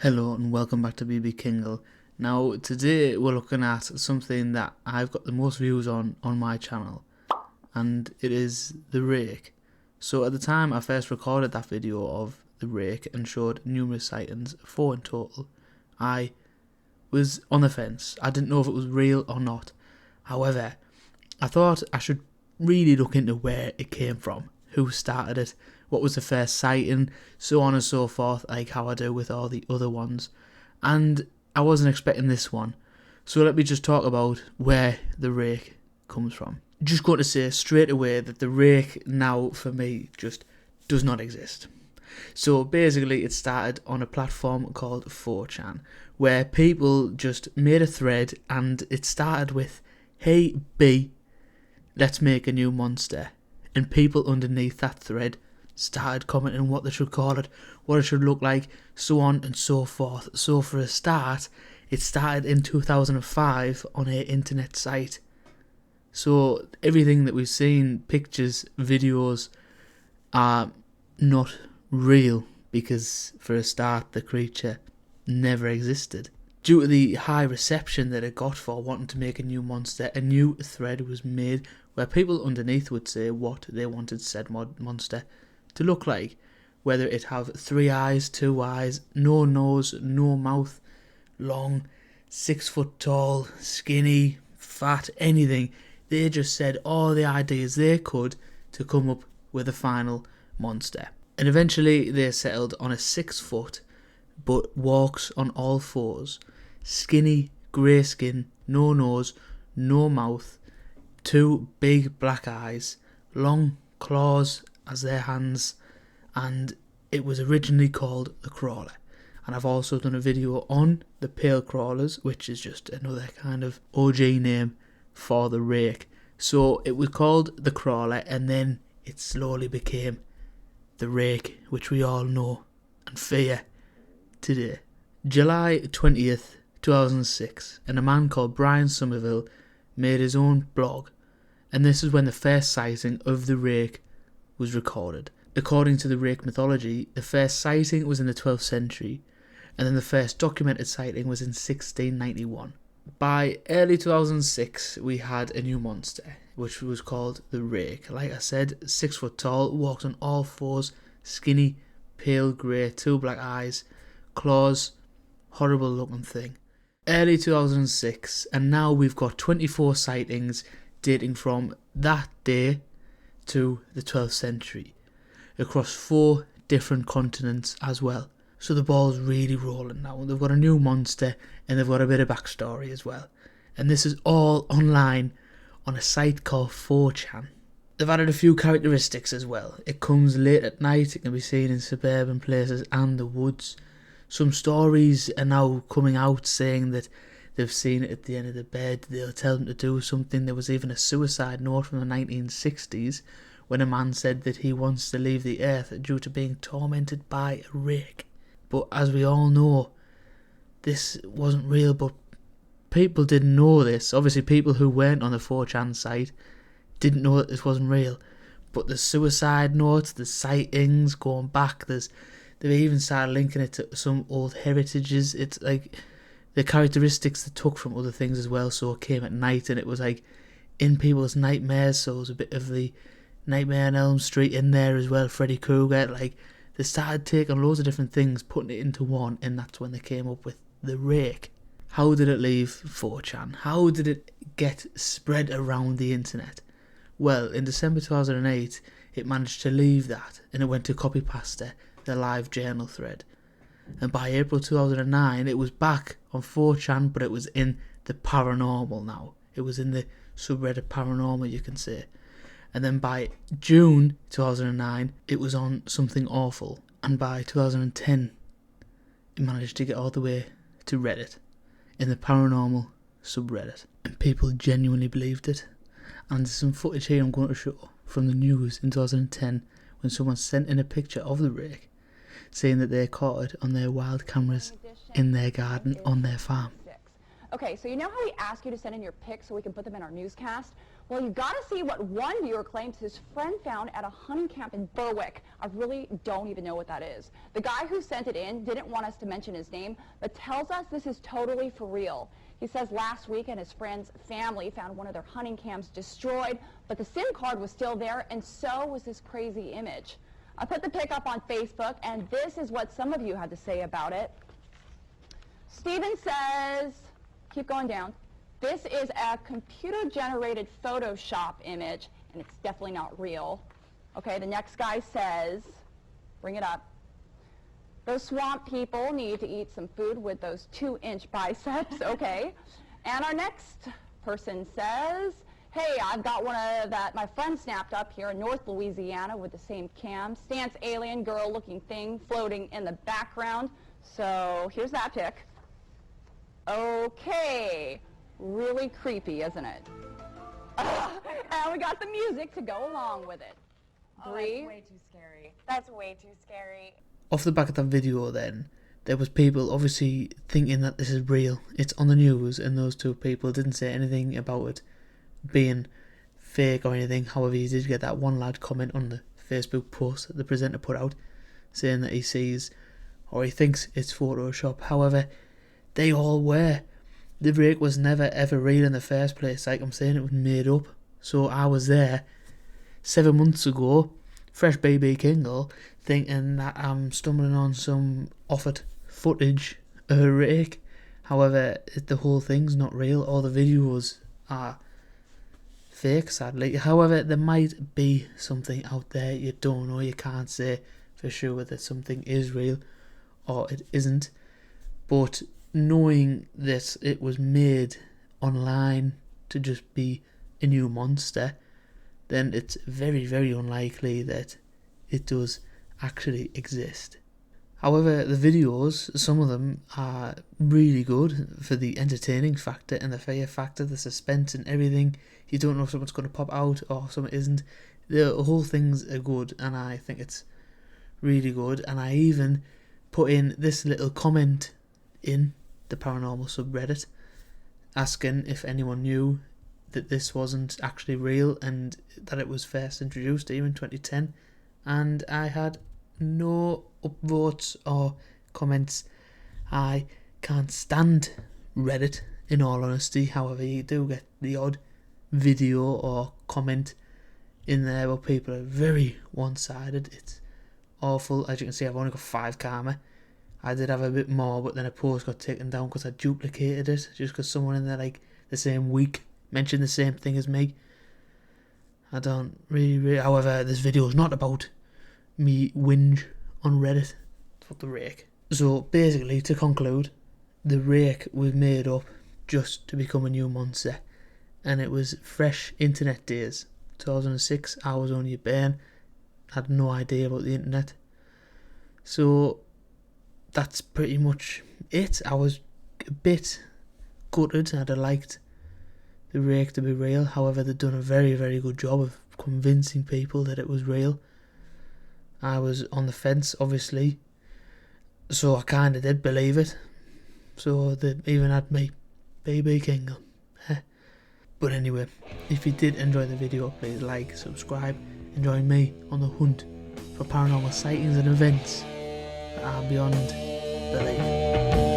Hello and welcome back to BB Kingle. Now today we're looking at something that I've got the most views on my channel, and it is the Rake. So at the time I first recorded that video of the Rake and showed numerous sightings, 4 in total, I was on the fence. I didn't know if it was real or not. However, I thought I should really look into where it came from, who started it, what was the first sighting, so on and so forth, like how I do with all the other ones. And I wasn't expecting this one. So let me just talk about where the Rake comes from. Just going to say straight away that the Rake now for me just does not exist. So basically it started on a platform called 4chan, where people just made a thread and it started with, "Hey B, let's make a new monster." And people underneath that thread started commenting what they should call it, what it should look like, so on and so forth. So for a start, it started in 2005 on an internet site. So everything that we've seen, pictures, videos, are not real, because for a start the creature never existed. Due to the high reception that it got for wanting to make a new monster, a new thread was made where people underneath would say what they wanted said monster to look like, whether it have 3 eyes, 2 eyes, no nose, no mouth, long, 6 foot tall, skinny, fat, anything. They just said all the ideas they could to come up with a final monster. And eventually they settled on a 6 foot but walks on all fours, skinny, grey skin, no nose, no mouth, 2 big black eyes, long claws as their hands, and it was originally called the Crawler. And I've also done a video on the Pale Crawlers, which is just another kind of OG name for the Rake. So it was called the Crawler, and then it slowly became the Rake, which we all know and fear today. July 20th, 2006, and a man called Brian Somerville made his own blog, and this is when the first sighting of the Rake was recorded. According to the Rake mythology, the first sighting was in the 12th century, and then the first documented sighting was in 1691. By early 2006, we had a new monster, which was called the Rake. Like I said, 6 foot tall, walked on all fours, skinny, pale grey, 2 black eyes, claws, horrible looking thing. Early 2006, and now we've got 24 sightings dating from that day to the 12th century, across 4 different continents as well. So the ball's really rolling now. They've got a new monster and they've got a bit of backstory as well. And this is all online on a site called 4chan. They've added a few characteristics as well. It comes late at night, it can be seen in suburban places and the woods. Some stories are now coming out saying that they've seen it at the end of the bed, they'll tell them to do something. There was even a suicide note from the 1960s when a man said that he wants to leave the earth due to being tormented by a Rake. But as we all know, this wasn't real, but people didn't know this. Obviously people who weren't on the 4chan site didn't know that this wasn't real. But the suicide notes, the sightings going back, they've even started linking it to some old heritages. It's like the characteristics they took from other things as well. So it came at night and it was like in people's nightmares, so it was a bit of the Nightmare on Elm Street in there as well, Freddy Krueger. Like they started taking loads of different things, putting it into one, and that's when they came up with the Rake. How did it leave 4chan? How did it get spread around the internet? Well, in December 2008 it managed to leave that and it went to copy pasta the live journal thread. And by April 2009 it was back on 4chan, but it was in the paranormal now. It was in the subreddit paranormal, you can say. And then by June 2009 it was on Something Awful, and by 2010 it managed to get all the way to Reddit in the paranormal subreddit, and people genuinely believed it. And there's some footage here I'm going to show from the news in 2010 when someone sent in a picture of the Rake saying that they caught it on their wild cameras in their garden on their farm. Okay, so you know how we ask you to send in your pics so we can put them in our newscast? Well, you got to see what one viewer claims his friend found at a hunting camp in Berwick. I really don't even know what that is. The guy who sent it in didn't want us to mention his name, but tells us this is totally for real. He says last weekend his friend's family found one of their hunting cams destroyed, but the SIM card was still there, and so was this crazy image. I put the pic up on Facebook, and this is what some of you had to say about it. Steven says, keep going down. This is a computer-generated Photoshop image, and it's definitely not real. Okay, the next guy says, bring it up. Those swamp people need to eat some food with those 2-inch biceps, okay. And our next person says, hey, I've got one of that my friend snapped up here in North Louisiana with the same cam. Stance alien girl-looking thing floating in the background. So here's that pic. Okay. Really creepy, isn't it? And we got the music to go along with it. Oh, that's way too scary. That's way too scary. Off the back of that video then, there was people obviously thinking that this is real. It's on the news, and those two people didn't say anything about it being fake or anything. However, you did get that one lad comment on the Facebook post that the presenter put out saying that he sees or he thinks it's Photoshop. However, they all were. The Rake was never ever real in the first place. Like I'm saying, it was made up. So I was there 7 months ago, fresh baby Kingle, thinking that I'm stumbling on some offered footage of a Rake. However, the whole thing's not real. All the videos are fake, sadly. However, there might be something out there you don't know. You can't say for sure that something is real or it isn't. But knowing that it was made online to just be a new monster, then it's very, very unlikely that it does actually exist. However, the videos, some of them are really good for the entertaining factor and the fear factor, the suspense and everything. You don't know if someone's going to pop out or if someone isn't. The whole things are good, and I think it's really good. And I even put in this little comment in the paranormal subreddit asking if anyone knew that this wasn't actually real and that it was first introduced here in 2010, and I had no upvotes or comments. I can't stand Reddit, in all honesty. However, you do get the odd video or comment in there where people are very one-sided. It's awful. As you can see, I've only got 5 karma. I did have a bit more, but then a post got taken down because I duplicated it, just because someone in there like the same week mentioned the same thing as me. I don't really. However, this video is not about me whinge on Reddit. It's about the Rake. So basically, to conclude, the Rake was made up just to become a new monster, and it was fresh internet days. 2006, I was only a bairn, had no idea about the internet. So that's pretty much it. I was a bit gutted. I'd have liked the Rake to be real. However, they'd done a very, very good job of convincing people that it was real. I was on the fence, obviously, so I kind of did believe it. So they even had me baby Kingle. But anyway, if you did enjoy the video, please like, subscribe, and join me on the hunt for paranormal sightings and events that are beyond belief.